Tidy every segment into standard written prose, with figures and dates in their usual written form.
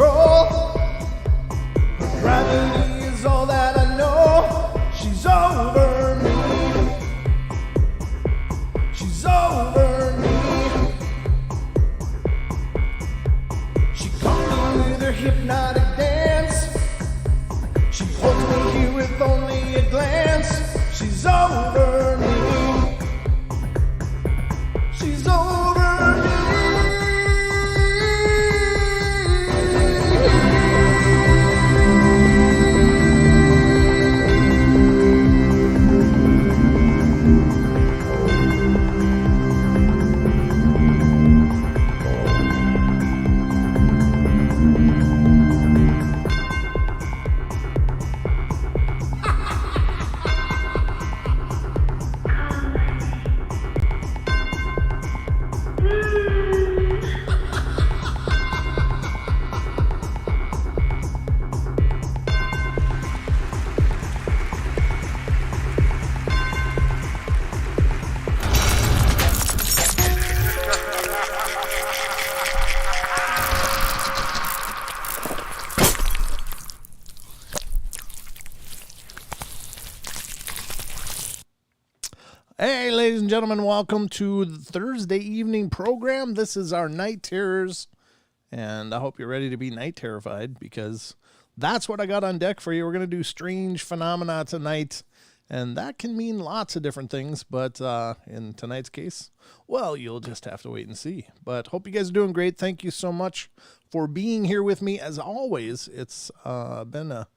control. Gravity is all that I know. She's over me. She's over me. She comes with her hypnotic dance. She holds me here with only a glance. She's over me. She's over me. Hey, ladies and gentlemen, welcome to the Thursday evening program. This is our Night Terrors, and I hope you're ready to be night terrified, because that's what I got on deck for you. We're going to do strange phenomena tonight, and that can mean lots of different things, but in tonight's case, well, you'll just have to wait and see. But hope you guys are doing great. Thank you so much for being here with me. As always, it's been a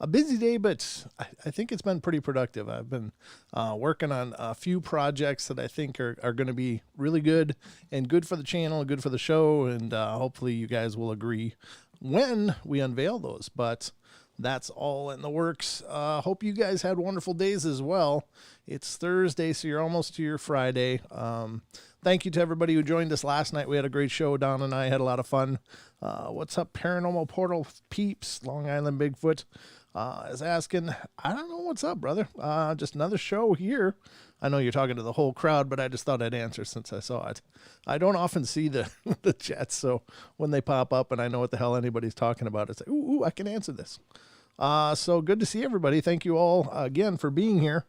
busy day, but I think it's been pretty productive. I've been working on a few projects that I think are going to be really good and good for the channel, good for the show, and hopefully you guys will agree when we unveil those. But that's all in the works. Hope you guys had wonderful days as well. It's Thursday, so you're almost to your Friday. Thank you to everybody who joined us last night. We had a great show. Don and I had a lot of fun. What's up, Paranormal Portal peeps? Long Island Bigfoot is asking, I don't know what's up, brother. Just another show here. I know you're talking to the whole crowd, but I just thought I'd answer since I saw it. I don't often see the the chats, so when they pop up and I know what the hell anybody's talking about, it's like, ooh, I can answer this. So good to see everybody. Thank you all again for being here.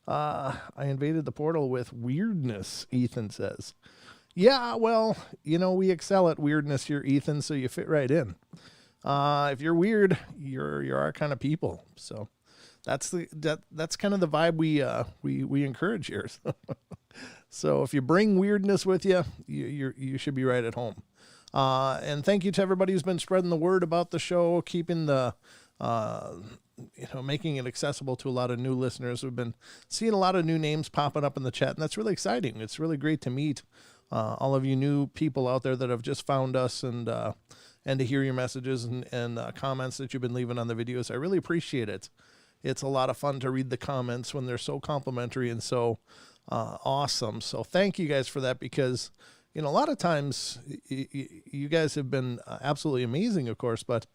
I invaded the portal with weirdness, Ethan says. Yeah, well, you know, we excel at weirdness here, Ethan, so you fit right in. If you're weird, you're our kind of people. So that's kind of the vibe we encourage here. So if you bring weirdness with you, you should be right at home. And thank you to everybody who's been spreading the word about the show, keeping the making it accessible to a lot of new listeners. We've been seeing a lot of new names popping up in the chat, and that's really exciting. It's really great to meet all of you new people out there that have just found us, and to hear your messages and comments that you've been leaving on the videos. I really appreciate it. It's a lot of fun to read the comments when they're so complimentary and so awesome. So thank you guys for that, because, you know, a lot of times you guys have been absolutely amazing, of course, but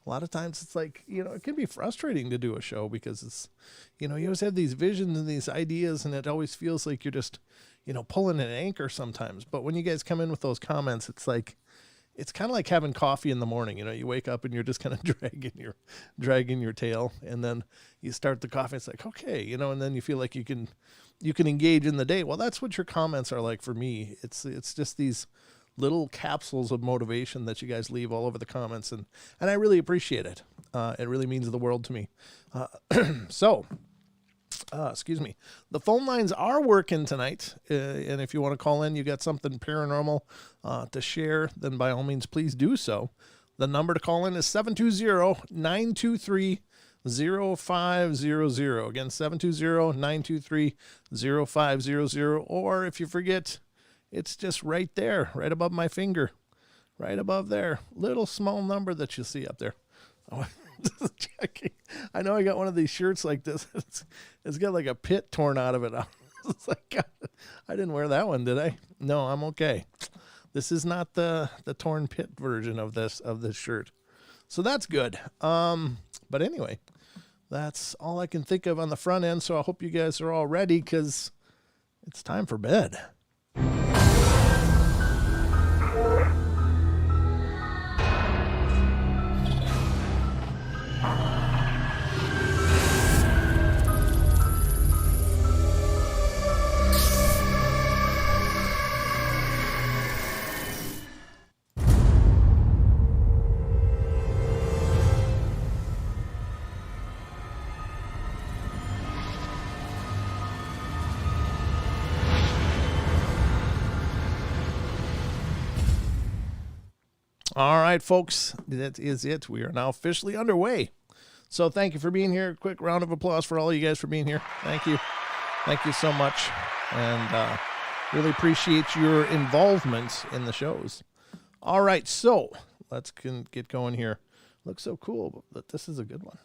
a lot of times it's like, you know, it can be frustrating to do a show because it's, you know, you always have these visions and these ideas, and it always feels like you're just, you know, pulling an anchor sometimes. But when you guys come in with those comments, it's like, it's kind of like having coffee in the morning. You know, you wake up and you're just kind of dragging your tail, and then you start the coffee. It's like, okay, you know, and then you feel like you can engage in the day. Well, that's what your comments are like for me. It's just these little capsules of motivation that you guys leave all over the comments, and I really appreciate it. It really means the world to me. Excuse me. The phone lines are working tonight, and if you want to call in, you got something paranormal to share, then by all means, please do so. The number to call in is 720-923-0500. Again, 720-923-0500. Or if you forget, it's just right there, right above my finger, right above there. Little small number that you see up there. Oh, just checking. I know I got one of these shirts like this. It's got like a pit torn out of it. It's like, God, I didn't wear that one, did I? No, I'm okay. This is not the torn pit version of this shirt. So that's good. But anyway, that's all I can think of on the front end. So I hope you guys are all ready, because it's time for bed. All right, folks, that is it. We are now officially underway. So thank you for being here. Quick round of applause for all you guys for being here. Thank you. Thank you so much. And really appreciate your involvement in the shows. All right, so let's get going here. Looks so cool, but this is a good one.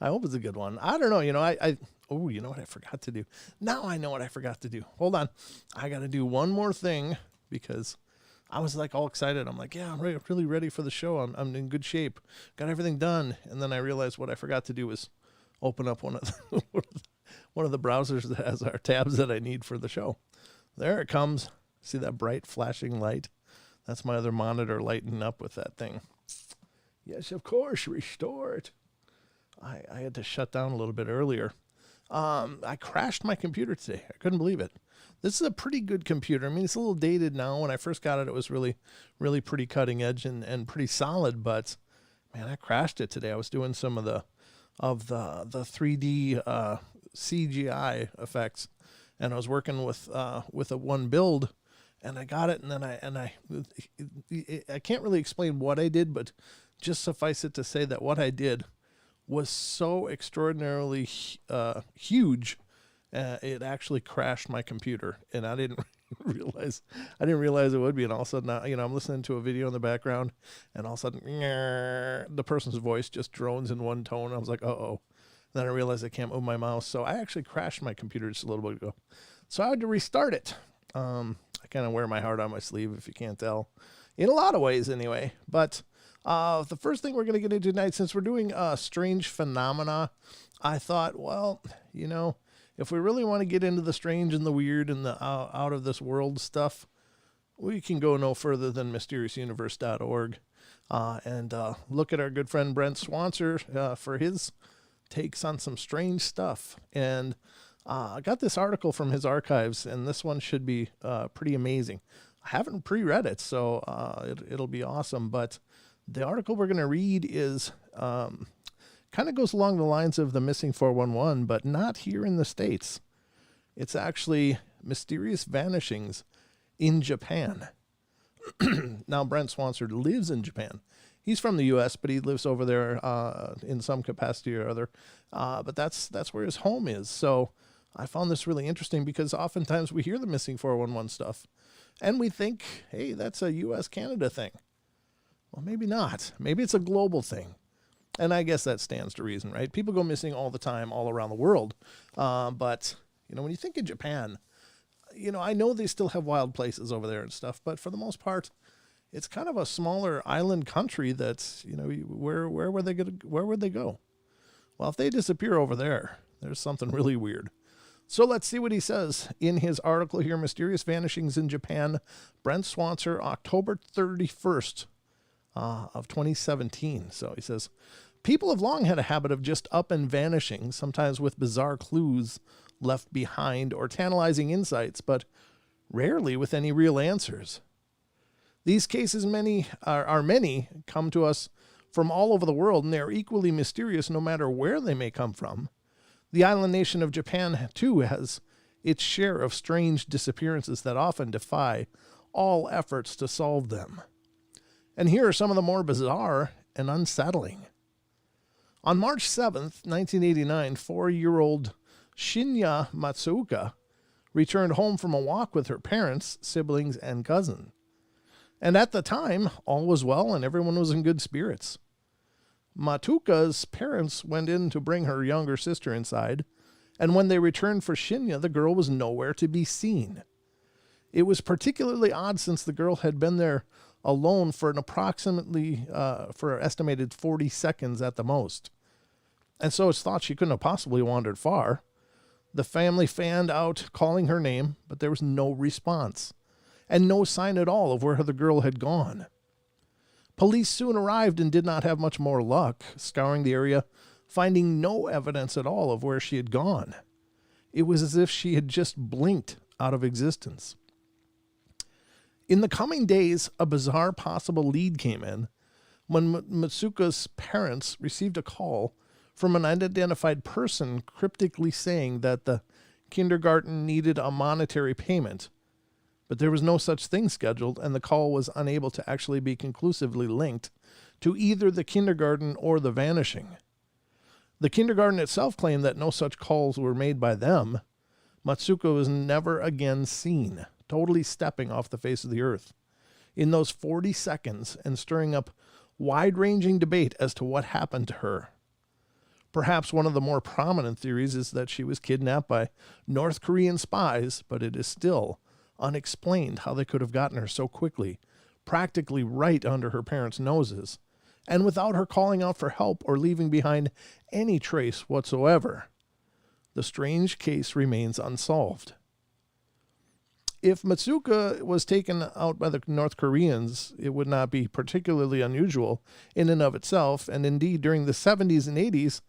I hope it's a good one. I don't know. You know, you know what I forgot to do? Now I know what I forgot to do. Hold on. I got to do one more thing because I was like all excited. I'm like, yeah, I'm really ready for the show. I'm in good shape. Got everything done. And then I realized what I forgot to do was open up one of the browsers that has our tabs that I need for the show. There it comes. See that bright flashing light? That's my other monitor lighting up with that thing. Yes, of course, restore it. I had to shut down a little bit earlier. I crashed my computer today. I couldn't believe it. This is a pretty good computer. I mean, it's a little dated now. When I first got it, it was really, really pretty cutting edge and pretty solid. But man, I crashed it today. I was doing some of the 3D CGI effects, and I was working with a one build, and I got it, and then I can't really explain what I did, but just suffice it to say that what I did was so extraordinarily huge, it actually crashed my computer, and I didn't realize it would be. And all of a sudden, I'm listening to a video in the background, and all of a sudden, the person's voice just drones in one tone. I was like, uh-oh. Then I realized I can't move my mouse, so I actually crashed my computer just a little bit ago. So I had to restart it. I kind of wear my heart on my sleeve, if you can't tell, in a lot of ways anyway. But the first thing we're going to get into tonight, since we're doing strange phenomena, I thought, well, if we really want to get into the strange and the weird and the out of this world stuff, we can go no further than mysteriousuniverse.org and look at our good friend Brent Swancer for his takes on some strange stuff. And I got this article from his archives, and this one should be pretty amazing. I haven't pre-read it, so it'll be awesome. But the article we're going to read is kind of goes along the lines of the missing 411, but not here in the States. It's actually mysterious vanishings in Japan. Now, Brent Swancer lives in Japan. He's from the U.S., but he lives over there in some capacity or other. But that's where his home is. So I found this really interesting because oftentimes we hear the missing 411 stuff, and we think, hey, that's a U.S.-Canada thing. Well, maybe not. Maybe it's a global thing. And I guess that stands to reason, right? People go missing all the time, all around the world. But, when you think of Japan, I know they still have wild places over there and stuff, but for the most part, it's kind of a smaller island country that's, where would they go? Well, if they disappear over there, there's something really weird. So let's see what he says in his article here, Mysterious Vanishings in Japan, Brent Swancer, October 31st of 2017. So he says, people have long had a habit of just up and vanishing, sometimes with bizarre clues left behind or tantalizing insights, but rarely with any real answers. These cases many come to us from all over the world, and they are equally mysterious no matter where they may come from. The island nation of Japan, too, has its share of strange disappearances that often defy all efforts to solve them. And here are some of the more bizarre and unsettling. On March 7th, 1989, 4-year-old Shinya Matsuoka returned home from a walk with her parents, siblings, and cousin. And at the time, all was well and everyone was in good spirits. Matsuoka's parents went in to bring her younger sister inside, and when they returned for Shinya, the girl was nowhere to be seen. It was particularly odd since the girl had been there alone for an estimated 40 seconds at the most. And so it's thought she couldn't have possibly wandered far. The family fanned out, calling her name, but there was no response, and no sign at all of where the girl had gone. Police soon arrived and did not have much more luck, scouring the area, finding no evidence at all of where she had gone. It was as if she had just blinked out of existence. In the coming days, a bizarre possible lead came in when Matsuoka's parents received a call from an unidentified person cryptically saying that the kindergarten needed a monetary payment, but there was no such thing scheduled, and the call was unable to actually be conclusively linked to either the kindergarten or the vanishing. The kindergarten itself claimed that no such calls were made by them. Matsuko was never again seen, totally stepping off the face of the earth in those 40 seconds and stirring up wide-ranging debate as to what happened to her. Perhaps one of the more prominent theories is that she was kidnapped by North Korean spies, but it is still unexplained how they could have gotten her so quickly, practically right under her parents' noses, and without her calling out for help or leaving behind any trace whatsoever. The strange case remains unsolved. If Matsuka was taken out by the North Koreans, it would not be particularly unusual in and of itself, and indeed during the 70s and 80s,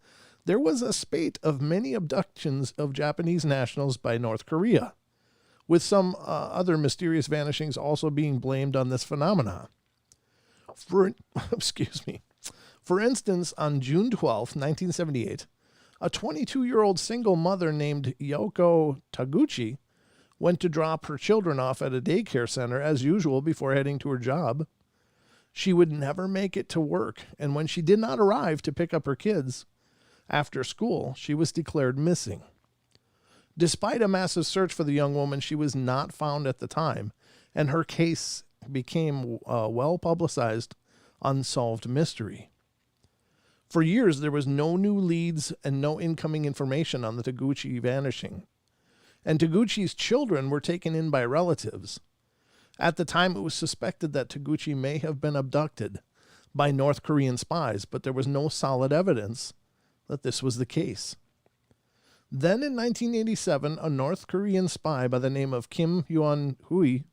there was a spate of many abductions of Japanese nationals by North Korea, with some other mysterious vanishings also being blamed on this phenomena. For instance, on June 12, 1978, a 22-year-old single mother named Yoko Taguchi went to drop her children off at a daycare center as usual before heading to her job. She would never make it to work, and when she did not arrive to pick up her kids after school, she was declared missing. Despite a massive search for the young woman, she was not found at the time, and her case became a well-publicized, unsolved mystery. For years, there was no new leads and no incoming information on the Taguchi vanishing. And Taguchi's children were taken in by relatives. At the time, it was suspected that Taguchi may have been abducted by North Korean spies, but there was no solid evidence that this was the case. Then in 1987, a North Korean spy by the name of Kim Hyun-hui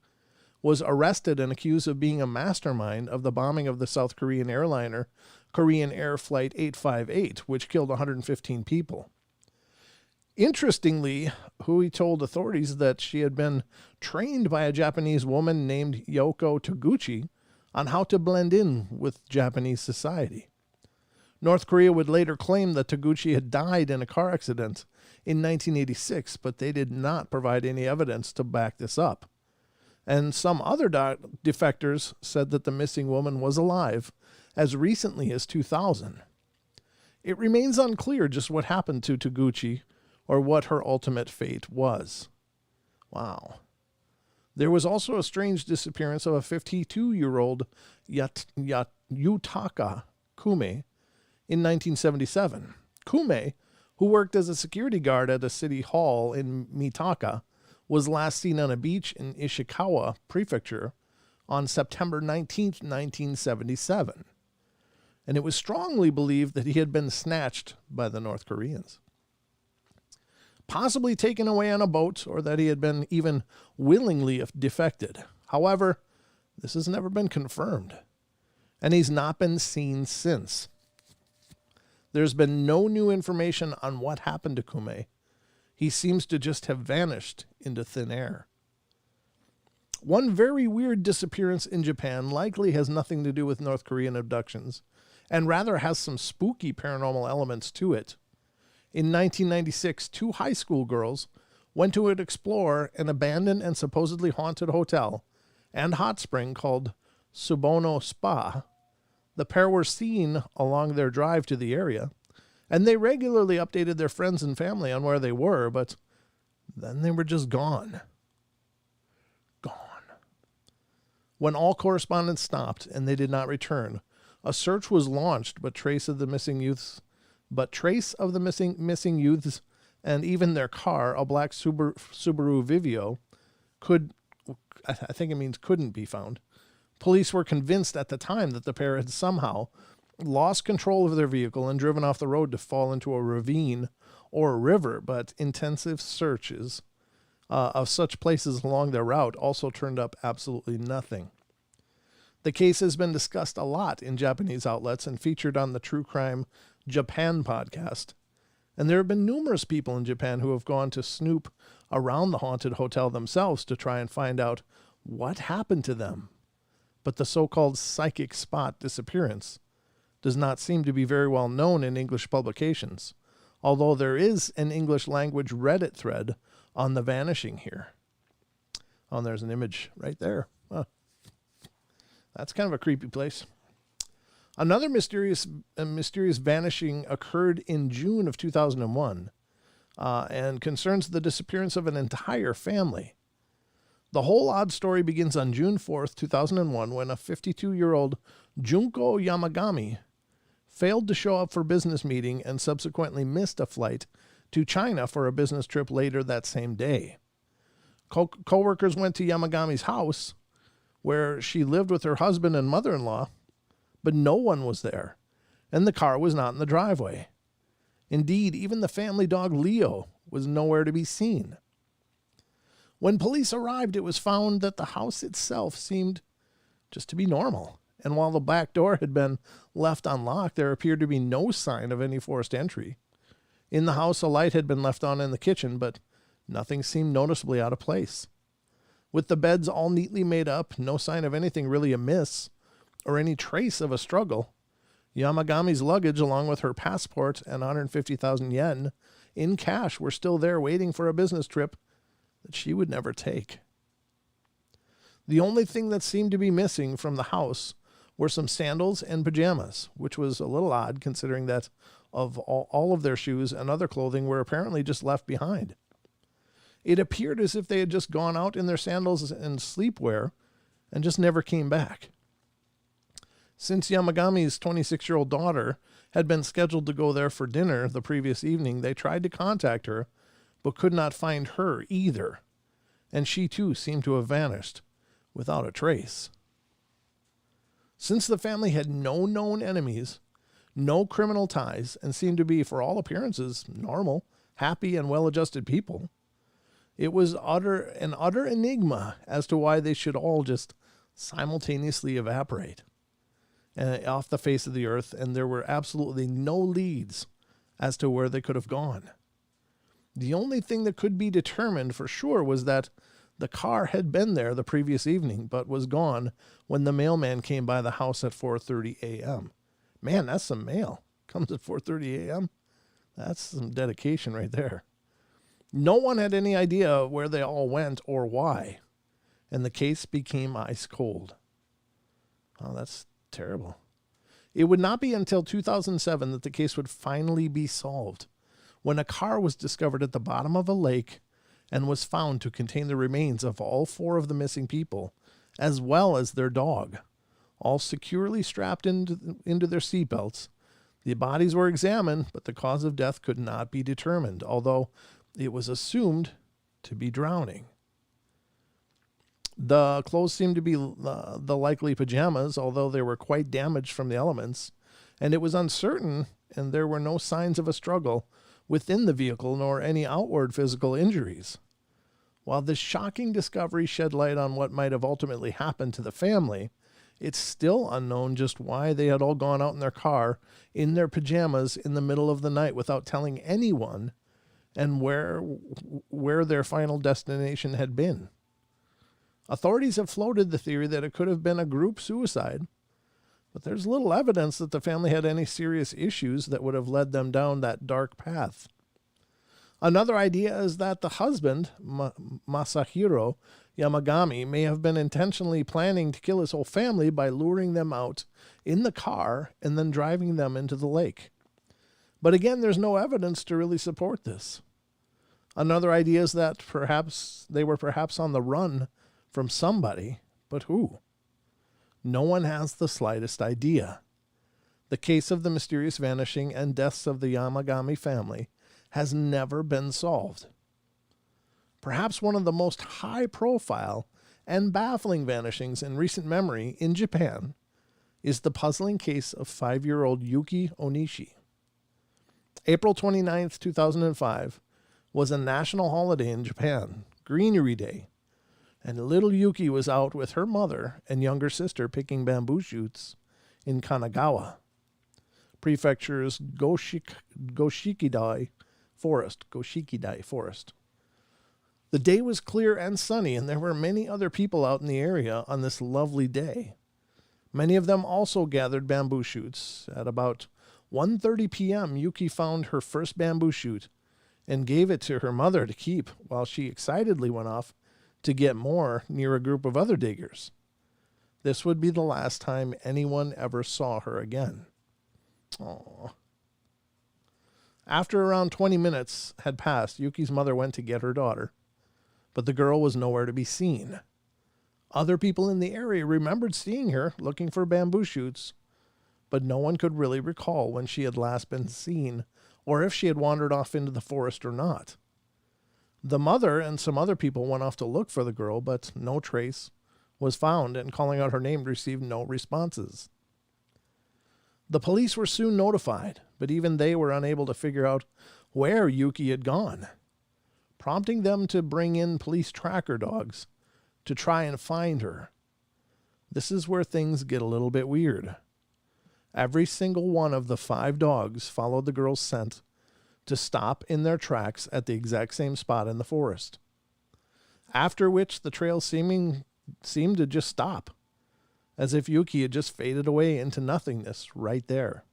was arrested and accused of being a mastermind of the bombing of the South Korean airliner Korean Air Flight 858, which killed 115 people. Interestingly, Hui told authorities that she had been trained by a Japanese woman named Yoko Taguchi on how to blend in with Japanese society. North Korea would later claim that Taguchi had died in a car accident in 1986, but they did not provide any evidence to back this up. And some other defectors said that the missing woman was alive as recently as 2000. It remains unclear just what happened to Taguchi or what her ultimate fate was. Wow. There was also a strange disappearance of a 52-year-old Yutaka Kume in 1977. Kume, who worked as a security guard at a city hall in Mitaka, was last seen on a beach in Ishikawa Prefecture on September 19, 1977. And it was strongly believed that he had been snatched by the North Koreans, possibly taken away on a boat, or that he had been even willingly defected. However, this has never been confirmed, and he's not been seen since. There's been no new information on what happened to Kume. He seems to just have vanished into thin air. One very weird disappearance in Japan likely has nothing to do with North Korean abductions, and rather has some spooky paranormal elements to it. In 1996, two high school girls went to explore an abandoned and supposedly haunted hotel and hot spring called Subono Spa. The pair were seen along their drive to the area, and they regularly updated their friends and family on where they were, but then they were just gone. Gone. When all correspondence stopped and they did not return, a search was launched, but trace of the missing youths and even their car, a black Subaru Vivio, couldn't be found. Police were convinced at the time that the pair had somehow lost control of their vehicle and driven off the road to fall into a ravine or a river, but intensive searches of such places along their route also turned up absolutely nothing. The case has been discussed a lot in Japanese outlets and featured on the True Crime Japan podcast. And there have been numerous people in Japan who have gone to snoop around the haunted hotel themselves to try and find out what happened to them. But the so-called psychic spot disappearance does not seem to be very well known in English publications, although there is an English language Reddit thread on the vanishing here. Oh, and there's an image right there. Huh. That's kind of a creepy place. Another mysterious vanishing occurred in June of 2001 and concerns the disappearance of an entire family. The whole odd story begins on June 4th, 2001, when a 52-year-old Junko Yamagami failed to show up for a business meeting and subsequently missed a flight to China for a business trip later that same day. Co-workers went to Yamagami's house, where she lived with her husband and mother-in-law, but no one was there, and the car was not in the driveway. Indeed, even the family dog Leo was nowhere to be seen. When police arrived, it was found that the house itself seemed just to be normal, and while the back door had been left unlocked, there appeared to be no sign of any forced entry. In the house, a light had been left on in the kitchen, but nothing seemed noticeably out of place. With the beds all neatly made up, no sign of anything really amiss, or any trace of a struggle, Yamagami's luggage, along with her passport and 150,000 yen in cash, were still there waiting for a business trip that she would never take. The only thing that seemed to be missing from the house were some sandals and pajamas, which was a little odd considering that of all of their shoes and other clothing were apparently just left behind. It appeared as if they had just gone out in their sandals and sleepwear and just never came back. Since Yamagami's 26-year-old daughter had been scheduled to go there for dinner the previous evening, they tried to contact her, but could not find her either, and she too seemed to have vanished without a trace. Since the family had no known enemies, no criminal ties, and seemed to be, for all appearances, normal, happy, and well-adjusted people, it was an utter enigma as to why they should all just simultaneously evaporate off the face of the earth, and there were absolutely no leads as to where they could have gone. The only thing that could be determined for sure was that the car had been there the previous evening, but was gone when the mailman came by the house at 4:30 a.m. Man, that's some mail. Comes at 4:30 a.m. That's some dedication right there. No one had any idea where they all went or why, and the case became ice cold. Oh, that's terrible. It would not be until 2007 that the case would finally be solved, when a car was discovered at the bottom of a lake and was found to contain the remains of all 4 of the missing people, as well as their dog, all securely strapped into their seatbelts. The bodies were examined, but the cause of death could not be determined, although it was assumed to be drowning. The clothes seemed to be the likely pajamas, although they were quite damaged from the elements, and it was uncertain, and there were no signs of a struggle within the vehicle nor any outward physical injuries. While this shocking discovery shed light on what might have ultimately happened to the family, it's still unknown just why they had all gone out in their car in their pajamas in the middle of the night without telling anyone, and where their final destination had been. Authorities have floated the theory that it could have been a group suicide, but there's little evidence that the family had any serious issues that would have led them down that dark path. Another idea is that the husband, Masahiro Yamagami, may have been intentionally planning to kill his whole family by luring them out in the car and then driving them into the lake. But again, there's no evidence to really support this. Another idea is that perhaps they were on the run from somebody, but who? No one has the slightest idea. The case of the mysterious vanishing and deaths of the Yamagami family has never been solved. Perhaps one of the most high-profile and baffling vanishings in recent memory in Japan is the puzzling case of 5-year-old Yuki Onishi. April 29th, 2005 was a national holiday in Japan, Greenery Day, and little Yuki was out with her mother and younger sister picking bamboo shoots in Kanagawa, Prefecture's Goshikidai Forest. The day was clear and sunny, and there were many other people out in the area on this lovely day. Many of them also gathered bamboo shoots. At about 1:30 p.m., Yuki found her first bamboo shoot and gave it to her mother to keep while she excitedly went off to get more near a group of other diggers. This would be the last time anyone ever saw her again. Aww. After around 20 minutes had passed, Yuki's mother went to get her daughter, but the girl was nowhere to be seen. Other people in the area remembered seeing her looking for bamboo shoots, but no one could really recall when she had last been seen or if she had wandered off into the forest or not. The mother and some other people went off to look for the girl, but no trace was found, and calling out her name received no responses. The police were soon notified, but even they were unable to figure out where Yuki had gone, prompting them to bring in police tracker dogs to try and find her. This is where things get a little bit weird. Every single one of the 5 dogs followed the girl's scent to stop in their tracks at the exact same spot in the forest, after which the trail seemed to just stop, as if Yuki had just faded away into nothingness right there.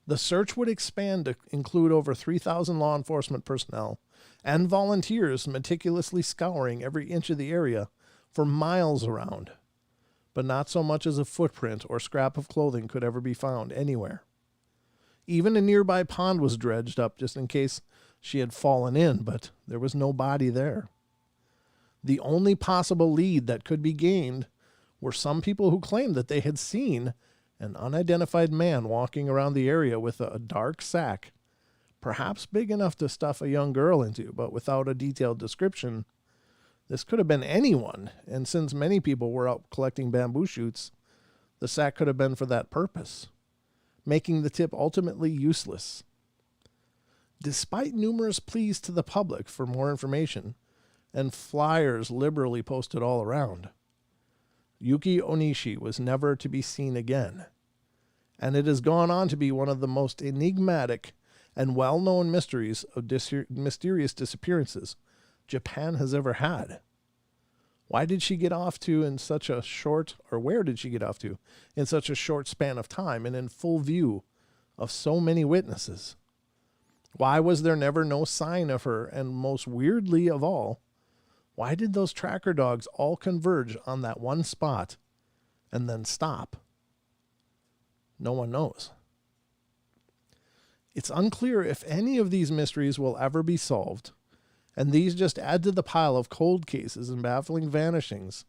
The search would expand to include over 3,000 law enforcement personnel and volunteers meticulously scouring every inch of the area for miles around, but not so much as a footprint or scrap of clothing could ever be found anywhere. Even a nearby pond was dredged up just in case she had fallen in, but there was no body there. The only possible lead that could be gained were some people who claimed that they had seen an unidentified man walking around the area with a dark sack, perhaps big enough to stuff a young girl into, but without a detailed description. This could have been anyone, and since many people were out collecting bamboo shoots, the sack could have been for that purpose, making the tip ultimately useless. Despite numerous pleas to the public for more information, and flyers liberally posted all around, Yuki Onishi was never to be seen again, and it has gone on to be one of the most enigmatic and well-known mysteries of mysterious disappearances Japan has ever had. Why did she get off to in such a short, or where did she get off to in such a short span of time and in full view of so many witnesses? Why was there never no sign of her? And most weirdly of all, why did those tracker dogs all converge on that one spot and then stop? No one knows. It's unclear if any of these mysteries will ever be solved, and these just add to the pile of cold cases and baffling vanishings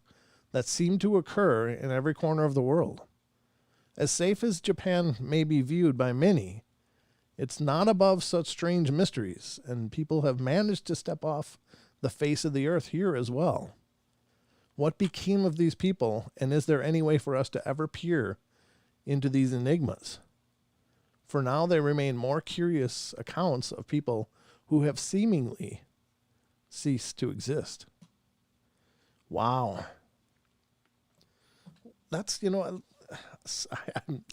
that seem to occur in every corner of the world. As safe as Japan may be viewed by many, it's not above such strange mysteries, and people have managed to step off the face of the earth here as well. What became of these people, and is there any way for us to ever peer into these enigmas? For now, they remain more curious accounts of people who have seemingly ceased to exist. Wow. That's,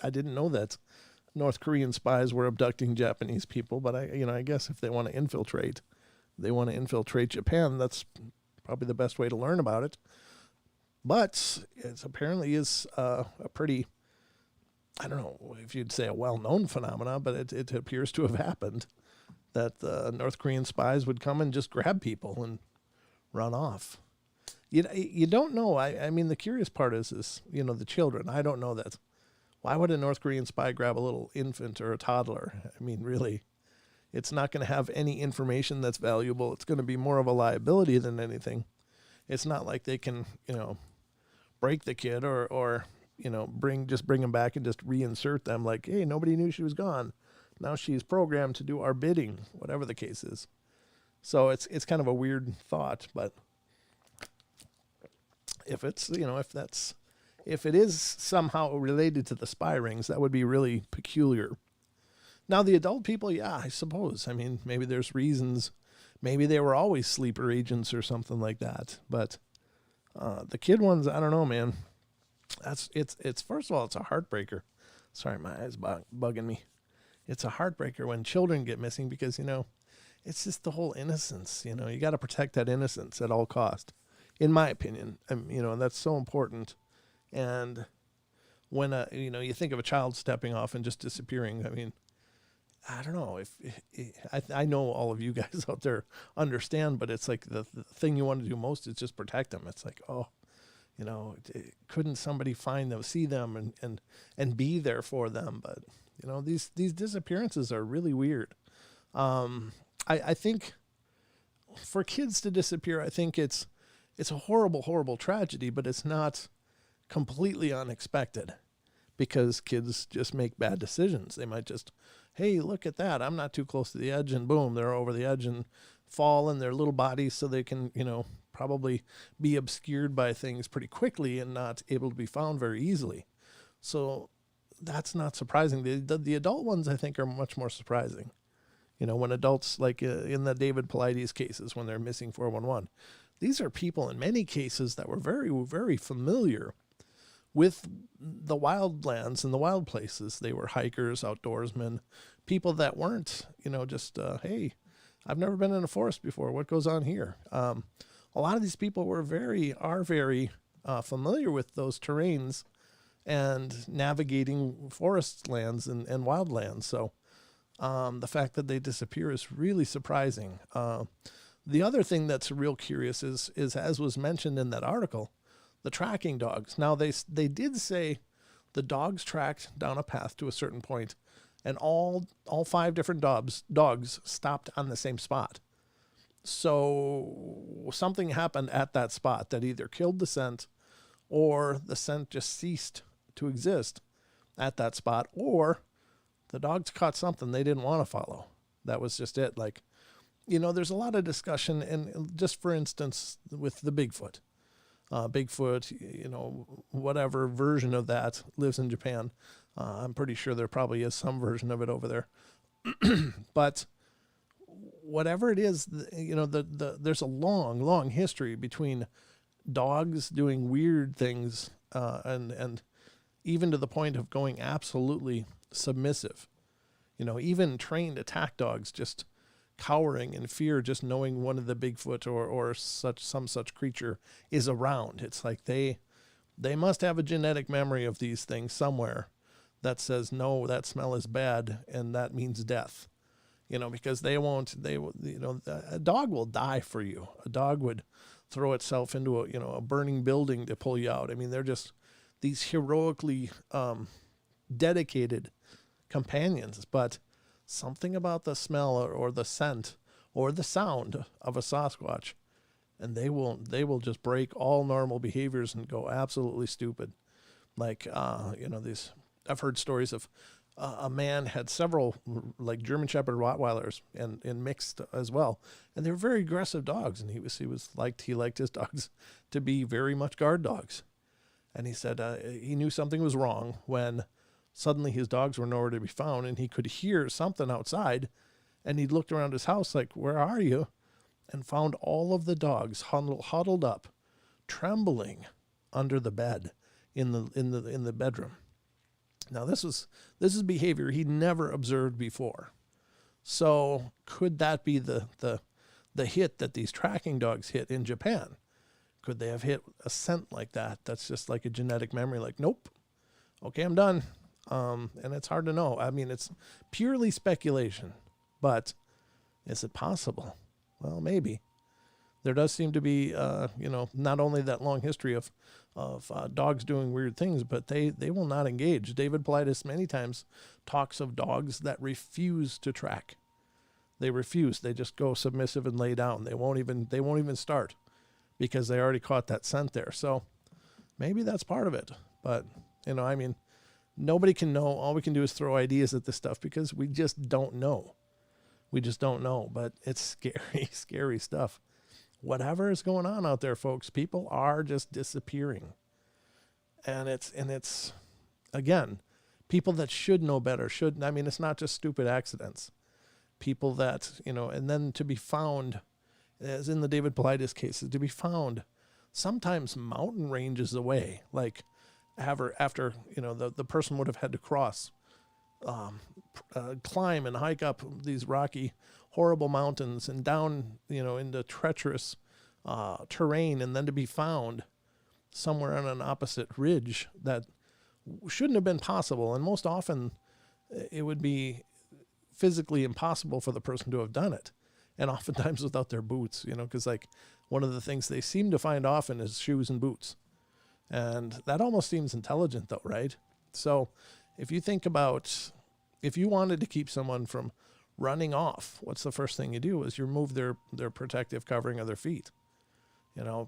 I didn't know that North Korean spies were abducting Japanese people, but I guess if they want to infiltrate Japan, that's probably the best way to learn about it. But it apparently is a pretty, I don't know if you'd say a well-known phenomena, but it appears to have happened that North Korean spies would come and just grab people and run off. You don't know. I mean, the curious part is the children. I don't know that. Why would a North Korean spy grab a little infant or a toddler? I mean, really, it's not going to have any information that's valuable. It's going to be more of a liability than anything. It's not like they can, break the kid or bring them back and just reinsert them like, hey, nobody knew she was gone. Now she's programmed to do our bidding, whatever the case is. So it's kind of a weird thought, but if it's, if it is somehow related to the spy rings, that would be really peculiar. Now, the adult people, yeah, I suppose. I mean, maybe there's reasons. Maybe they were always sleeper agents or something like that. But the kid ones, I don't know, man. It's first of all, it's a heartbreaker. Sorry, my eyes bugging me. It's a heartbreaker when children get missing because, it's just the whole innocence. You got to protect that innocence at all cost, in my opinion. That's so important. And when, you think of a child stepping off and just disappearing, I mean, I don't know I know all of you guys out there understand, but it's like the thing you want to do most is just protect them. It's like, oh, couldn't somebody find them, see them, and be there for them? But these disappearances are really weird. I think for kids to disappear, I think it's a horrible, horrible tragedy, but it's not completely unexpected because kids just make bad decisions. They might just, hey, look at that. I'm not too close to the edge, and boom, they're over the edge and fall in their little bodies so they can, probably be obscured by things pretty quickly and not able to be found very easily. So that's not surprising. The adult ones, I think, are much more surprising. When adults, like in the David Paulides cases, when they're missing 411, these are people in many cases that were very, very familiar with the wildlands and the wild places. They were hikers, outdoorsmen, people that weren't, just, hey, I've never been in a forest before. What goes on here? A lot of these people are very familiar with those terrains and navigating forest lands and wildlands. So the fact that they disappear is really surprising. The other thing that's real curious is as was mentioned in that article, the tracking dogs. Now they did say the dogs tracked down a path to a certain point, and all 5 different dogs stopped on the same spot. So something happened at that spot that either killed the scent, or the scent just ceased to exist at that spot, or the dogs caught something they didn't want to follow. That was just it. Like, there's a lot of discussion, and just for instance, with the Bigfoot. Bigfoot, whatever version of that lives in Japan. I'm pretty sure there probably is some version of it over there. But whatever it is, there's a long, long history between dogs doing weird things, and even to the point of going absolutely submissive. Even trained attack dogs just cowering in fear, just knowing one of the Bigfoot or some such creature is around. It's like they must have a genetic memory of these things somewhere that says, no, that smell is bad, and that means death. Because a dog will die for you. A dog would throw itself into a burning building to pull you out. I mean, they're just these heroically dedicated companions, but something about the smell or the scent or the sound of a Sasquatch, and they will just break all normal behaviors and go absolutely stupid. Like, I've heard stories of a man had several like German Shepherd Rottweilers and mixed as well, and they were very aggressive dogs, and he liked his dogs to be very much guard dogs. And he said he knew something was wrong when suddenly his dogs were nowhere to be found, and he could hear something outside, and he looked around his house like, where are you? And found all of the dogs huddled up, trembling under the bed in the bedroom. Now this is behavior he never observed before. So could that be the hit that these tracking dogs hit in Japan? Could they have hit a scent like that? That's just like a genetic memory. Like, nope. Okay, I'm done. And it's hard to know. I mean, it's purely speculation, but is it possible? Well, maybe. There does seem to be, not only that long history of dogs doing weird things, but they will not engage. David Paulides many times talks of dogs that refuse to track. They refuse. They just go submissive and lay down. They won't even start because they already caught that scent there. So maybe that's part of it. But, nobody can know. All we can do is throw ideas at this stuff because we just don't know. We just don't know. But it's scary, scary stuff. Whatever is going on out there, folks, people are just disappearing. And it's again, people that should know better it's not just stupid accidents. People that, and then to be found, as in the David Paulides cases, to be found sometimes mountain ranges away, like after the person would have had to cross, climb and hike up these rocky, horrible mountains and down, into treacherous terrain, and then to be found somewhere on an opposite ridge that shouldn't have been possible. And most often it would be physically impossible for the person to have done it. And oftentimes without their boots, because like one of the things they seem to find often is shoes and boots. And that almost seems intelligent though, right? So if you think about, if you wanted to keep someone from running off, what's the first thing you do is you remove their protective covering of their feet.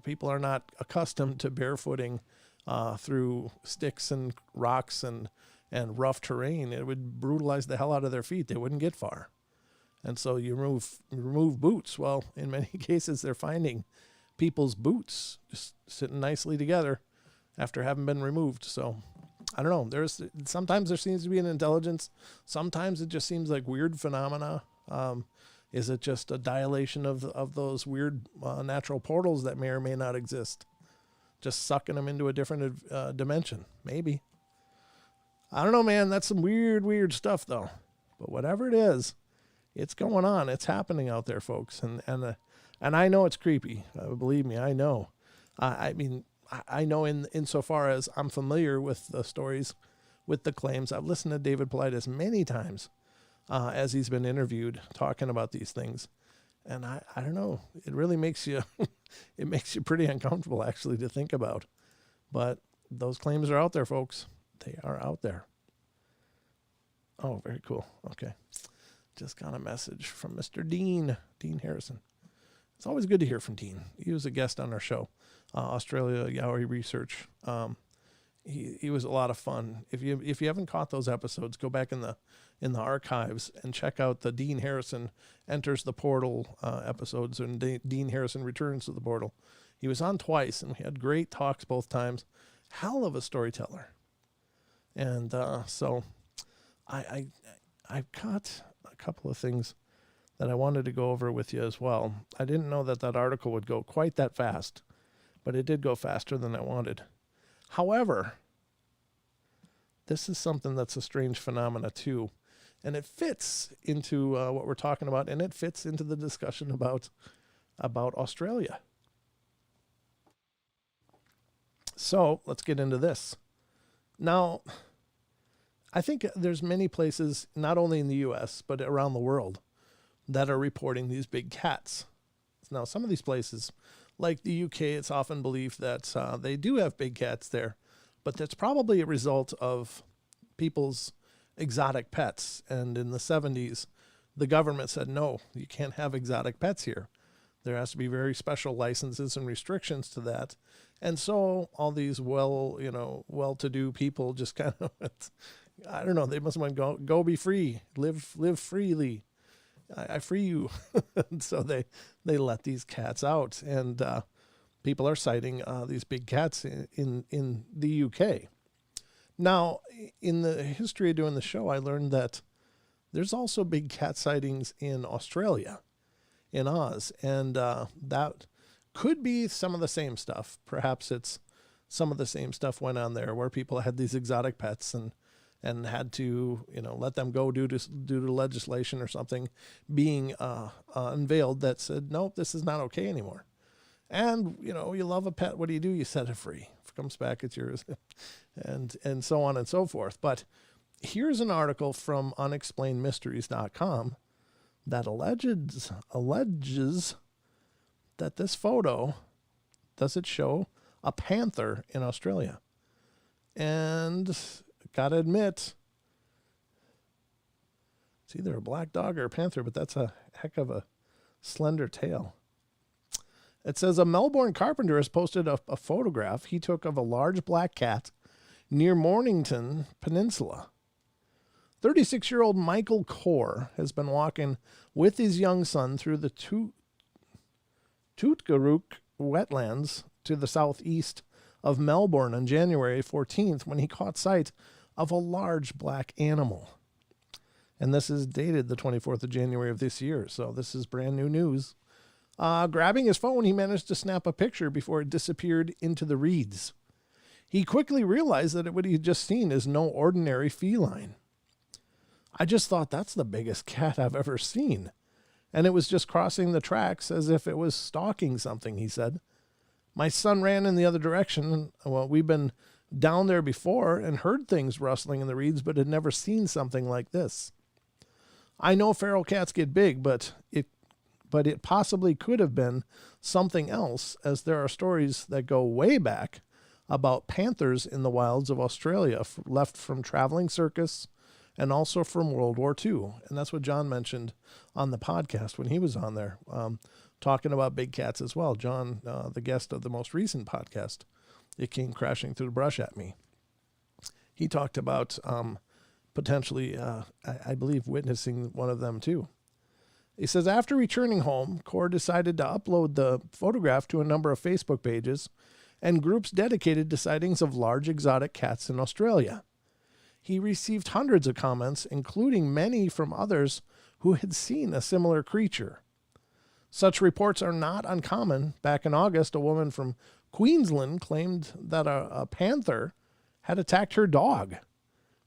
People are not accustomed to barefooting through sticks and rocks and rough terrain. It would brutalize the hell out of their feet. They wouldn't get far. And so you remove boots. Well, in many cases, they're finding people's boots just sitting nicely together after having been removed. So I don't know. Sometimes there seems to be an intelligence. Sometimes it just seems like weird phenomena. Is it just a dilation of those weird natural portals that may or may not exist? Just sucking them into a different dimension. Maybe. I don't know, man. That's some weird stuff, though. But whatever it is, it's going on. It's happening out there, folks. And I know it's creepy. Believe me, I know. I mean, I know insofar as I'm familiar with the stories, with the claims. I've listened to David Paulides many times as he's been interviewed talking about these things. And I don't know. It really makes you it makes you pretty uncomfortable, actually, to think about. But those claims are out there, folks. They are out there. Oh, very cool. Okay. Just got a message from Mr. Dean Harrison. It's always good to hear from Dean. He was a guest on our show, Australia Yowie Research. He was a lot of fun. If you haven't caught those episodes, go back in the archives and check out the Dean Harrison Enters the Portal episodes and Dean Harrison Returns to the Portal. He was on twice, and we had great talks both times. Hell of a storyteller. And so I've got a couple of things that I wanted to go over with you as well. I didn't know that article would go quite that fast, but it did go faster than I wanted. However, this is something that's a strange phenomena too, and it fits into what we're talking about, and it fits into the discussion about Australia. So let's get into this. Now, I think there's many places, not only in the U.S., but around the world, that are reporting these big cats. Now, some of these places, like the U.K., it's often believed that they do have big cats there, but that's probably a result of people's exotic pets. And in the 70s, the government said, no, you can't have exotic pets here. There has to be very special licenses and restrictions to that. And so all these well-to-do people just kind of, I don't know, they must have went, go be free, live freely. I free you. And so they let these cats out, and people are sighting these big cats in the UK. Now, in the history of doing the show, I learned that there's also big cat sightings in Australia, in Oz, and that could be some of the same stuff. Perhaps it's some of the same stuff went on there, where people had these exotic pets and had to, let them go due to legislation or something being unveiled that said, nope, this is not okay anymore. And, you love a pet. What do? You set it free. If it comes back, it's yours. and so on and so forth. But here's an article from unexplainedmysteries.com that alleges that this photo, does it show a panther in Australia? And gotta admit, it's either a black dog or a panther, but that's a heck of a slender tail. It says a Melbourne carpenter has posted a photograph he took of a large black cat near Mornington Peninsula. 36-year-old Michael Core has been walking with his young son through the Tootgarook wetlands to the southeast of Melbourne on January 14th when he caught sight of a large black animal. And this is dated the 24th of January of this year, so this is brand new news. Grabbing his phone, he managed to snap a picture before it disappeared into the reeds. He quickly realized that what he had just seen is no ordinary feline. I just thought, that's the biggest cat I've ever seen. And it was just crossing the tracks as if it was stalking something, he said. My son ran in the other direction. Well, we've been down there before and heard things rustling in the reeds, but had never seen something like this. I know feral cats get big, but it possibly could have been something else, as there are stories that go way back about panthers in the wilds of Australia left from traveling circus and also from World War II. And that's what John mentioned on the podcast when he was on there, talking about big cats as well. John, the guest of the most recent podcast, It Came Crashing Through the Brush at Me. He talked about potentially, I believe, witnessing one of them too. He says, after returning home, Core decided to upload the photograph to a number of Facebook pages and groups dedicated to sightings of large exotic cats in Australia. He received hundreds of comments, including many from others who had seen a similar creature. Such reports are not uncommon. Back in August, a woman from Queensland claimed that a panther had attacked her dog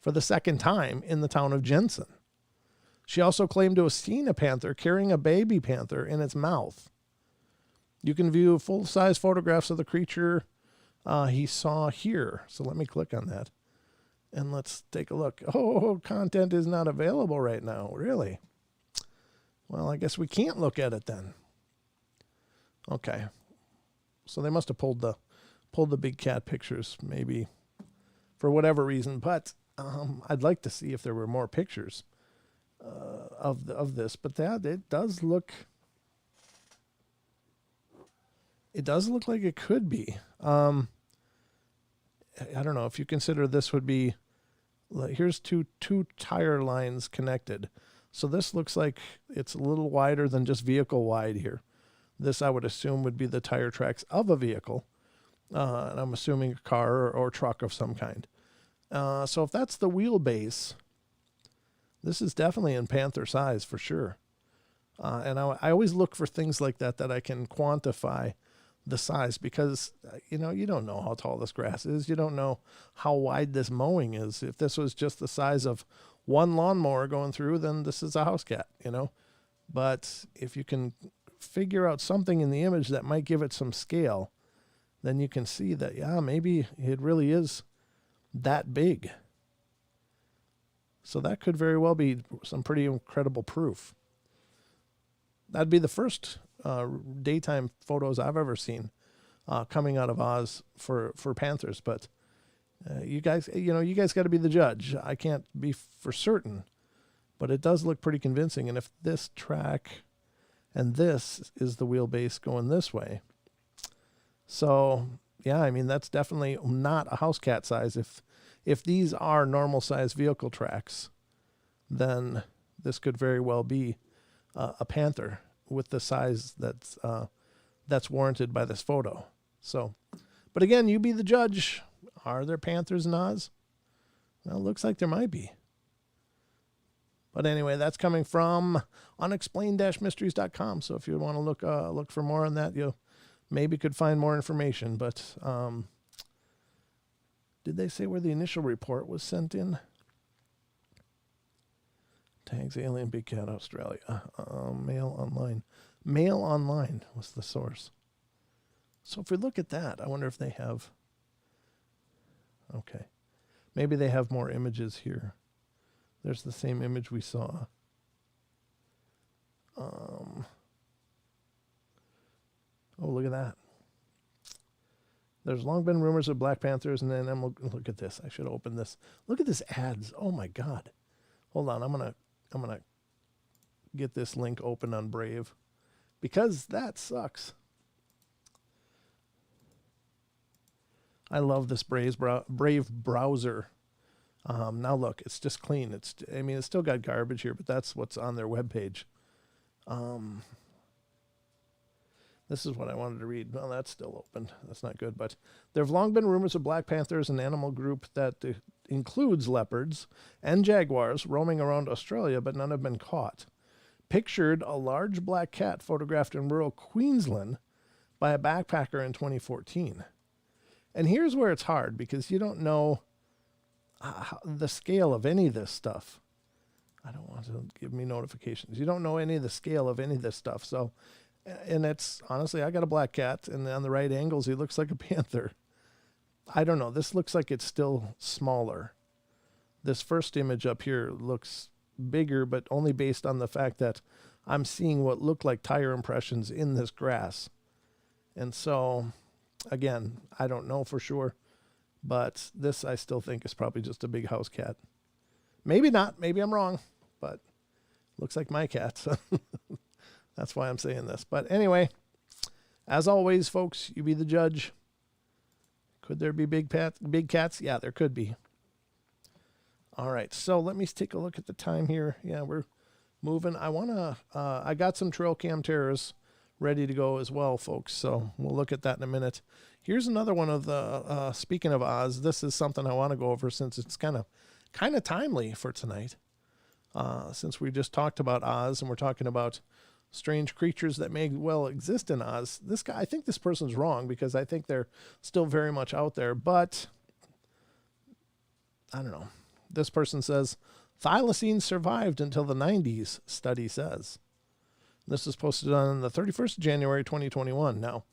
for the second time in the town of Jensen. She also claimed to have seen a panther carrying a baby panther in its mouth. You can view full-size photographs of the creature he saw here. So let me click on that. And let's take a look. Oh, content is not available right now. Really? Well, I guess we can't look at it then. Okay. So they must have pulled the big cat pictures, maybe, for whatever reason. But I'd like to see if there were more pictures of this. But it does look. It does look like it could be. I don't know if you consider this would be. Here's two tire lines connected. So this looks like it's a little wider than just vehicle wide here. This, I would assume, would be the tire tracks of a vehicle. And I'm assuming a car or truck of some kind. So if that's the wheelbase, this is definitely in panther size for sure. And I always look for things like that I can quantify the size, because, you don't know how tall this grass is. You don't know how wide this mowing is. If this was just the size of one lawnmower going through, then this is a house cat, But if you can figure out something in the image that might give it some scale, then you can see that, yeah, maybe it really is that big. So that could very well be some pretty incredible proof. That'd be the first daytime photos I've ever seen coming out of Oz for panthers. But you guys got to be the judge. I can't be for certain, but it does look pretty convincing. And if this track and this is the wheelbase going this way, so yeah, I mean, that's definitely not a house cat size. If these are normal size vehicle tracks, then this could very well be a panther with the size that's warranted by this photo. So, but again, you be the judge. Are there panthers in Oz? Well, it looks like there might be. But anyway, that's coming from unexplained-mysteries.com. So if you want to look for more on that, you maybe could find more information. But did they say where the initial report was sent in? Tags alien big cat Australia. Mail online. Mail online was the source. So if we look at that, I wonder if they have. Okay. Maybe they have more images here. There's the same image we saw. Oh, look at that. There's long been rumors of black panthers, and then look at this. I should open this. Look at this ads. Oh my God. Hold on. I'm gonna get this link open on Brave, because that sucks. I love this Brave browser. Now look, it's just clean. It's still got garbage here, but that's what's on their webpage. This is what I wanted to read. Well, that's still open. That's not good. But there have long been rumors of black panthers, an animal group that includes leopards and jaguars, roaming around Australia, but none have been caught. Pictured a large black cat photographed in rural Queensland by a backpacker in 2014. And here's where it's hard, because you don't know the scale of any of this stuff. I don't want to give me notifications. You don't know any of the scale of any of this stuff. So, and it's honestly, I got a black cat, and on the right angles, he looks like a panther. I don't know. This looks like it's still smaller. This first image up here looks bigger, but only based on the fact that I'm seeing what look like tire impressions in this grass. And so, again, I don't know for sure, but this I still think is probably just a big house cat. Maybe not. Maybe I'm wrong, but looks like my cat. So that's why I'm saying this. But anyway, as always, folks, you be the judge. Could there be big cats? Yeah, there could be. All right, so let me take a look at the time here. Yeah, we're moving. I got some trail cam terrors ready to go as well, folks. So we'll look at that in a minute. Here's another one of the, speaking of Oz, this is something I want to go over since it's kind of timely for tonight. Since we just talked about Oz and we're talking about strange creatures that may well exist in Oz. This guy, I think this person's wrong because I think they're still very much out there, but I don't know. This person says, Thylacine survived until the 90s, study says. This is posted on the 31st of January, 2021. Now,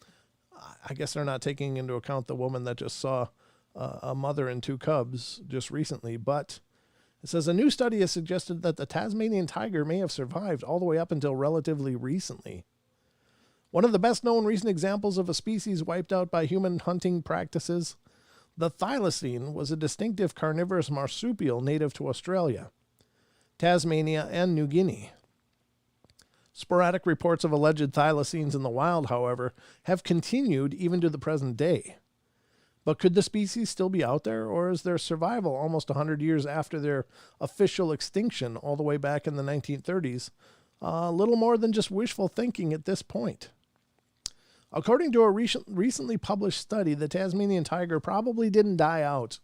I guess they're not taking into account the woman that just saw a mother and two cubs just recently, but it says a new study has suggested that the Tasmanian tiger may have survived all the way up until relatively recently. One of the best known recent examples of a species wiped out by human hunting practices, the thylacine was a distinctive carnivorous marsupial native to Australia, Tasmania, and New Guinea. Sporadic reports of alleged thylacines in the wild, however, have continued even to the present day. But could the species still be out there, or is their survival almost 100 years after their official extinction all the way back in the 1930s a little more than just wishful thinking at this point? According to a recently published study, the Tasmanian tiger probably didn't die out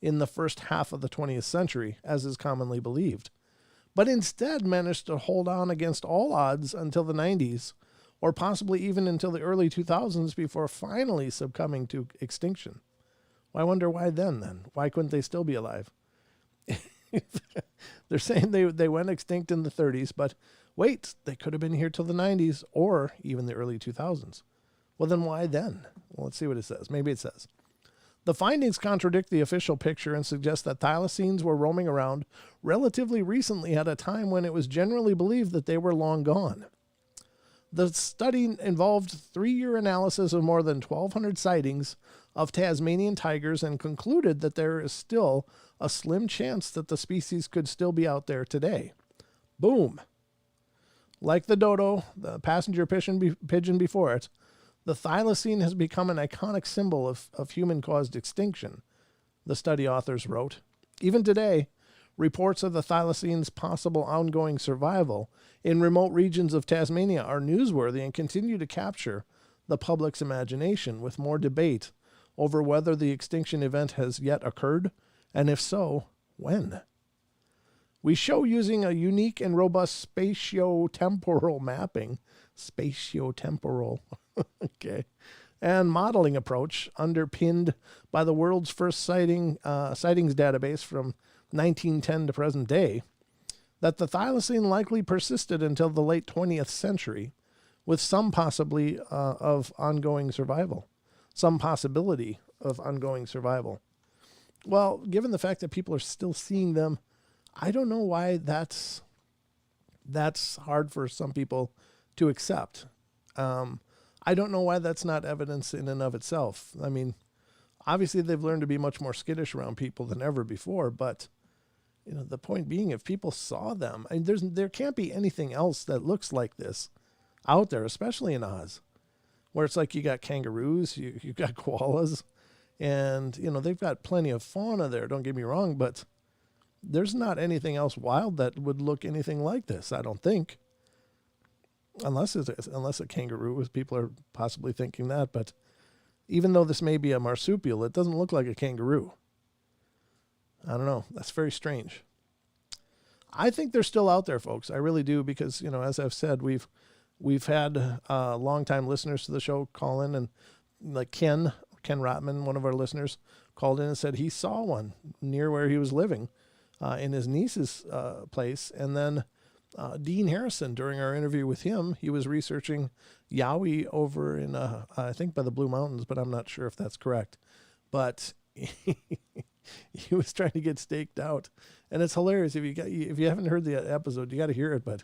in the first half of the 20th century, as is commonly believed, but instead managed to hold on against all odds until the 90s, or possibly even until the early 2000s before finally succumbing to extinction. Well, I wonder why then? Why couldn't they still be alive? They're saying they went extinct in the 30s, but wait, they could have been here till the 90s or even the early 2000s. Well, then why then? Well, let's see what it says. Maybe it says, the findings contradict the official picture and suggest that thylacines were roaming around relatively recently at a time when it was generally believed that they were long gone. The study involved 3-year analysis of more than 1,200 sightings of Tasmanian tigers and concluded that there is still a slim chance that the species could still be out there today. Boom. Like the dodo, the passenger pigeon before it, the thylacine has become an iconic symbol of human-caused extinction, the study authors wrote. Even today, reports of the thylacine's possible ongoing survival in remote regions of Tasmania are newsworthy and continue to capture the public's imagination, with more debate over whether the extinction event has yet occurred, and if so, when. We show using a unique and robust spatiotemporal mapping, okay, and modeling approach underpinned by the world's first sightings database from 1910 to present day, that the thylacine likely persisted until the late 20th century, with some possibility of ongoing survival. Well, given the fact that people are still seeing them, I don't know why that's hard for some people to accept. I don't know why that's not evidence in and of itself. I mean, obviously they've learned to be much more skittish around people than ever before, but the point being, if people saw them, I mean, there can't be anything else that looks like this out there, especially in Oz, where it's like you got kangaroos, you got koalas, and they've got plenty of fauna there. Don't get me wrong, but there's not anything else wild that would look anything like this, I don't think. Unless a kangaroo, as people are possibly thinking that. But even though this may be a marsupial, it doesn't look like a kangaroo. I don't know. That's very strange. I think they're still out there, folks. I really do, because as I've said, we've had longtime listeners to the show call in, and like Ken Rotman, one of our listeners, called in and said he saw one near where he was living, in his niece's place, and then. Dean Harrison, during our interview with him, he was researching Yowie over in, I think by the Blue Mountains, but I'm not sure if that's correct. But he was trying to get staked out, and it's hilarious. If you haven't heard the episode, you got to hear it. But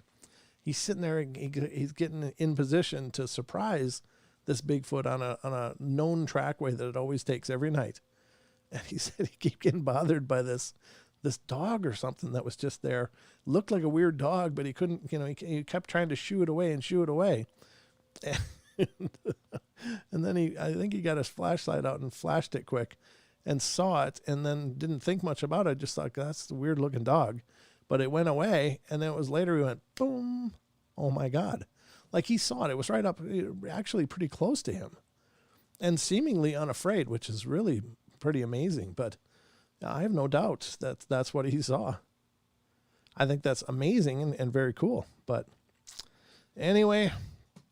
he's sitting there, and he's getting in position to surprise this Bigfoot on a known trackway that it always takes every night. And he said he kept getting bothered by this dog or something that was just there. Looked like a weird dog, but he couldn't, he kept trying to shoo it away and shoo it away. And then I think he got his flashlight out and flashed it quick and saw it, and then didn't think much about it. Just thought, that's the weird looking dog. But it went away, and then it was later he went, boom. Oh my God. Like he saw it. It was right up, actually pretty close to him. And seemingly unafraid, which is really pretty amazing. But I have no doubt that that's what he saw. I think that's amazing and very cool. But anyway,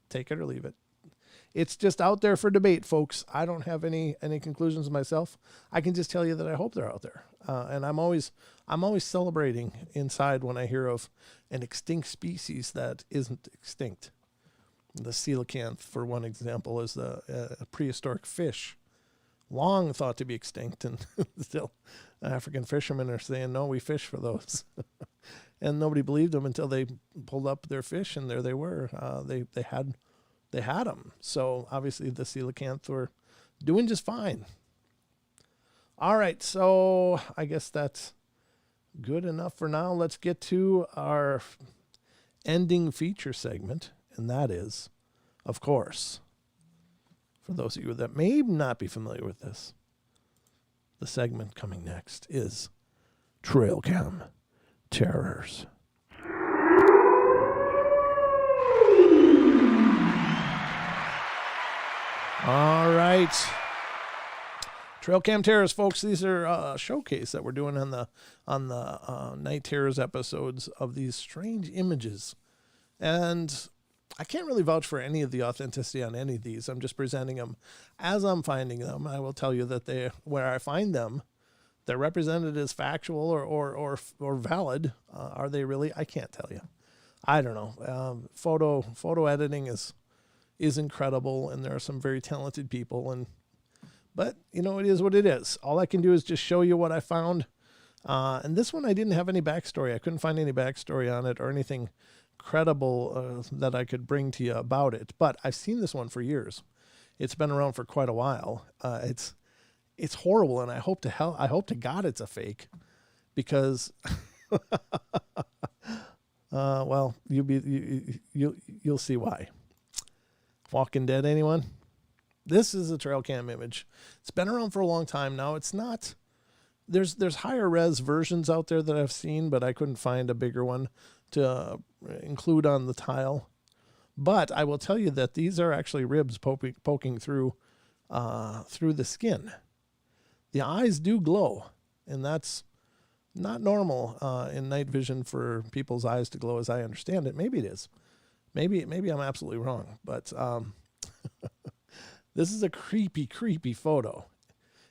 take it or leave it. It's just out there for debate, folks. I don't have any conclusions myself. I can just tell you that I hope they're out there. And I'm always celebrating inside when I hear of an extinct species that isn't extinct. The coelacanth, for one example, is a prehistoric fish, long thought to be extinct, and still African fishermen are saying, no, we fish for those. And nobody believed them until they pulled up their fish, and there they were. They had them. So obviously the coelacanth were doing just fine. All right, so I guess that's good enough for now. Let's get to our ending feature segment, and that is, of course, for those of you that may not be familiar with this, the segment coming next is Trail Cam Terrors. All right. Trail Cam Terrors, folks. These are a showcase that we're doing on the Night Terrors episodes of these strange images. And I can't really vouch for any of the authenticity on any of these. I'm just presenting them as I'm finding them. I will tell you that where I find them, they're represented as factual or valid. Are they really? I can't tell you. I don't know. Photo editing is incredible, and there are some very talented people, but it is what it is. All I can do is just show you what I found. And this one, I didn't have any backstory. I couldn't find any backstory on it or anything credible that I could bring to you about it. But I've seen this one for years. It's been around for quite a while. It's horrible, and I hope to God it's a fake, because well, you'll see why. Walking Dead, anyone? This is a trail cam image. It's been around for a long time now. It's not. There's higher res versions out there that I've seen, but I couldn't find a bigger one to include on the tile. But I will tell you that these are actually ribs poking through the skin. The eyes do glow, and that's not normal in night vision for people's eyes to glow, as I understand it. Maybe it is. Maybe I'm absolutely wrong, but this is a creepy photo.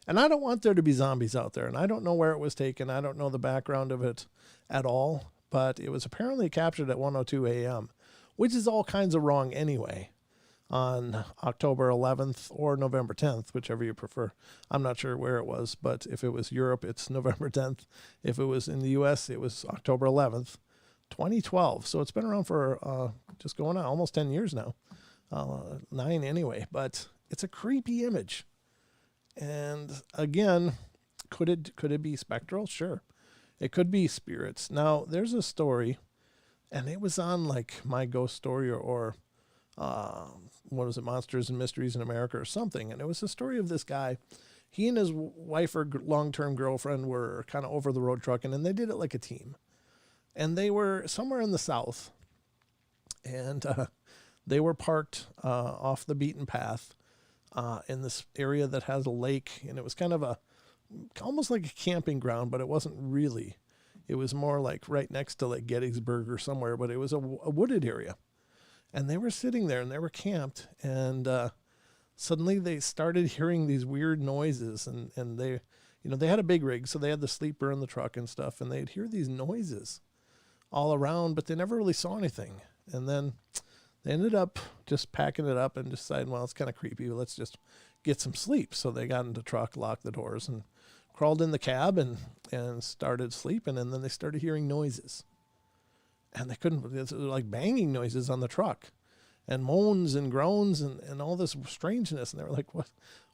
And I don't want there to be zombies out there, and I don't know where it was taken. I don't know the background of it at all, but it was apparently captured at 1:02 a.m., which is all kinds of wrong anyway, on October 11th or November 10th, whichever you prefer. I'm not sure where it was, but if it was Europe, it's November 10th. If it was in the U.S., it was October 11th. 2012. So it's been around for just going on almost 10 years now. 9 anyway, but it's a creepy image. And again, could it be spectral? Sure. It could be spirits. Now, there's a story, and it was on like My Ghost Story or what was it, Monsters and Mysteries in America or something. And it was a story of this guy. He and his wife or long-term girlfriend were kind of over the road trucking, and they did it like a team. And they were somewhere in the south, and they were parked off the beaten path in this area that has a lake, and it was kind of almost like a camping ground, but it wasn't really. It was more like right next to like Gettysburg or somewhere, but it was a wooded area. And they were sitting there, and they were camped, and suddenly they started hearing these weird noises, and they, they had a big rig, so they had the sleeper in the truck and stuff, and they'd hear these noises all around, but they never really saw anything. And then they ended up just packing it up and deciding, well, it's kind of creepy. Let's just get some sleep. So they got into the truck, locked the doors, and of crawled in the cab and started sleeping, and then they started hearing noises. And they couldn't, it was like banging noises on the truck, and moans and groans and all this strangeness. And they were like,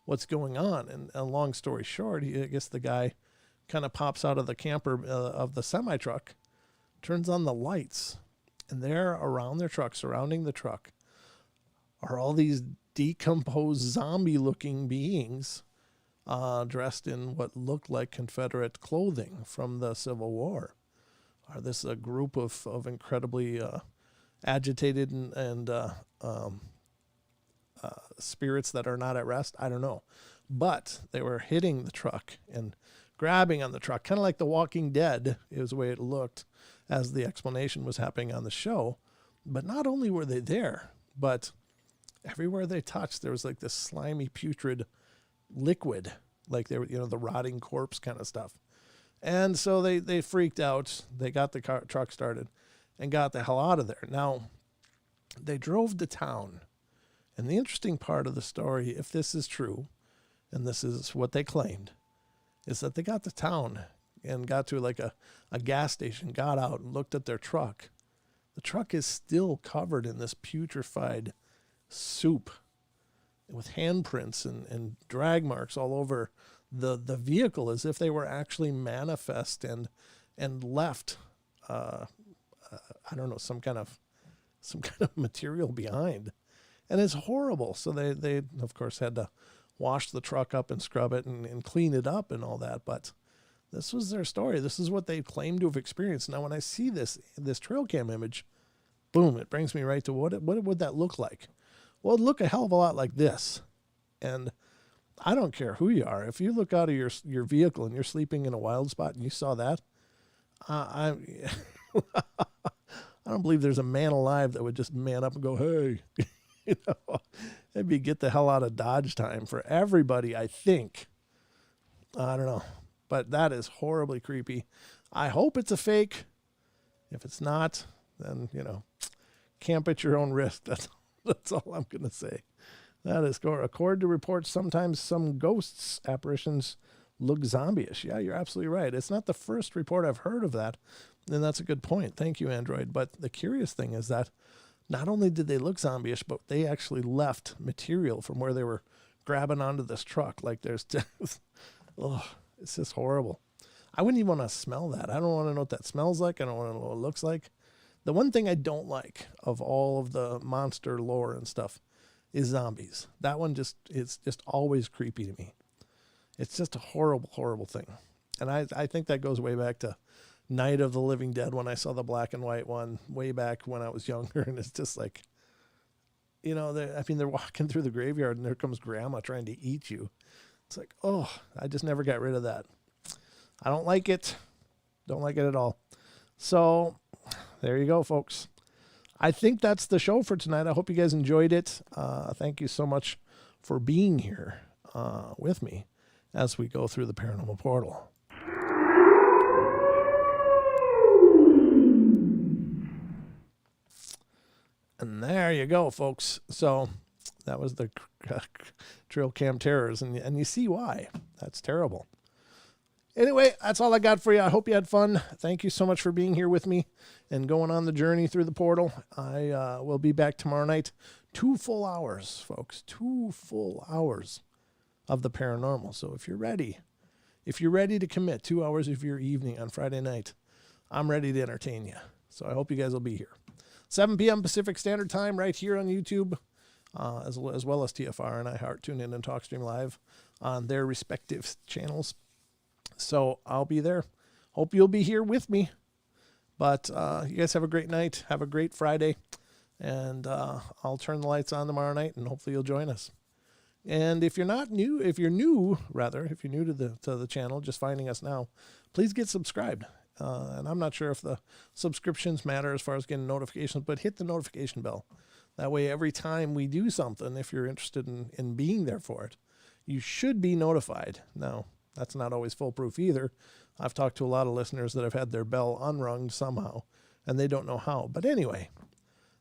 what's going on? And long story short, I guess the guy kind of pops out of the camper of the semi-truck, turns on the lights, and there around their truck, surrounding the truck, are all these decomposed zombie-looking beings dressed in what looked like Confederate clothing from the Civil War. This is a group of incredibly agitated and spirits that are not at rest. I don't know. But they were hitting the truck and grabbing on the truck, kind of like The Walking Dead is the way it looked as the explanation was happening on the show. But not only were they there, but everywhere they touched, there was like this slimy, putrid liquid, like they were, the rotting corpse kind of stuff. And so they freaked out. They got the truck started and got the hell out of there. Now, they drove to town. And the interesting part of the story, if this is true, and this is what they claimed, is that they got to town and got to like a gas station, got out and looked at their truck. The truck is still covered in this putrefied soup with handprints and drag marks all over the vehicle, as if they were actually manifest and left I don't know, some kind of material behind. And it's horrible. So they of course had to wash the truck up and scrub it and clean it up and all that. But this was their story. This is what they claimed to have experienced. Now, when I see this trail cam image, boom, it brings me right to what would that look like? Well, it'd look a hell of a lot like this. And I don't care who you are. If you look out of your vehicle and you're sleeping in a wild spot and you saw that, I don't believe there's a man alive that would just man up and go, hey, it'd be get the hell out of Dodge time for everybody, I think. I don't know. But that is horribly creepy. I hope it's a fake. If it's not, then, camp at your own risk. That's all I'm going to say. That is, according to reports, sometimes some ghosts, apparitions look zombie-ish. Yeah, you're absolutely right. It's not the first report I've heard of that, and that's a good point. Thank you, Android. But the curious thing is that not only did they look zombie-ish, but they actually left material from where they were grabbing onto this truck. Like there's just, it's just horrible. I wouldn't even want to smell that. I don't want to know what that smells like. I don't want to know what it looks like. The one thing I don't like of all of the monster lore and stuff is zombies. That one it's just always creepy to me. It's just a horrible, horrible thing. And I think that goes way back to Night of the Living Dead when I saw the black and white one way back when I was younger. And it's just like, they're walking through the graveyard and there comes grandma trying to eat you. It's like, I just never got rid of that. I don't like it. Don't like it at all. So there you go, folks. I think that's the show for tonight. I hope you guys enjoyed it. Thank you so much for being here with me as we go through the Paranormal Portal. And there you go, folks. So that was the Trail Cam Terrors, and you see why. That's terrible. Anyway, that's all I got for you. I hope you had fun. Thank you so much for being here with me and going on the journey through the portal. I will be back tomorrow night. 2 full hours, folks. 2 full hours of the paranormal. So if you're ready to commit 2 hours of your evening on Friday night, I'm ready to entertain you. So I hope you guys will be here. 7 p.m. Pacific Standard Time right here on YouTube, as well as TFR and iHeart, TuneIn, and TalkStream Live on their respective channels. So I'll be there. Hope you'll be here with me. But you guys have a great night. Have a great Friday. And I'll turn the lights on tomorrow night, and hopefully you'll join us. And if you're new to the channel, just finding us now, please get subscribed. And I'm not sure if the subscriptions matter as far as getting notifications, but hit the notification bell. That way, every time we do something, if you're interested in being there for it, you should be notified. Now, that's not always foolproof either. I've talked to a lot of listeners that have had their bell unrung somehow, and they don't know how. But anyway,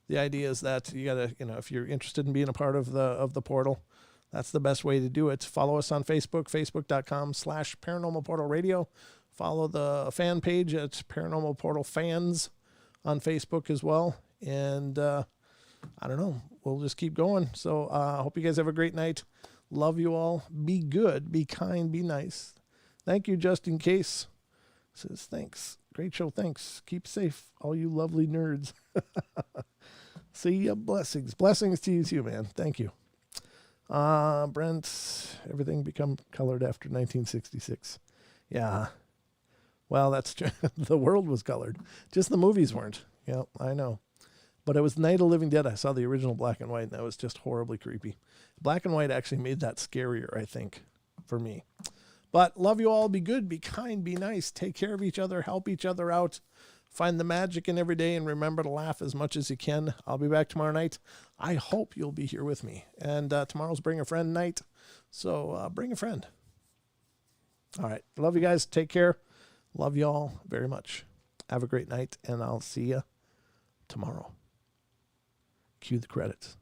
the idea is that you gotta, if you're interested in being a part of the portal, That's the best way to do it. Follow us on Facebook, facebook.com/Paranormal Portal Radio. Follow the fan page at Paranormal Portal Fans on Facebook as well. And I don't know, we'll just keep going. So I hope you guys have a great night. Love you all. Be good, be kind, be nice. Thank you, just in case. Says, thanks. Great show, thanks. Keep safe, all you lovely nerds. See ya, blessings. Blessings to you too, man. Thank you. Brent, everything become colored after 1966. Yeah. Well, that's true. The world was colored. Just the movies weren't. Yeah, I know. But it was Night of the Living Dead. I saw the original black and white, and that was just horribly creepy. Black and white actually made that scarier, I think, for me. But love you all. Be good, be kind, be nice. Take care of each other. Help each other out. Find the magic in every day, and remember to laugh as much as you can. I'll be back tomorrow night. I hope you'll be here with me. And tomorrow's Bring a Friend night, so bring a friend. All right. Love you guys. Take care. Love you all very much. Have a great night, and I'll see you tomorrow. Cue the credits.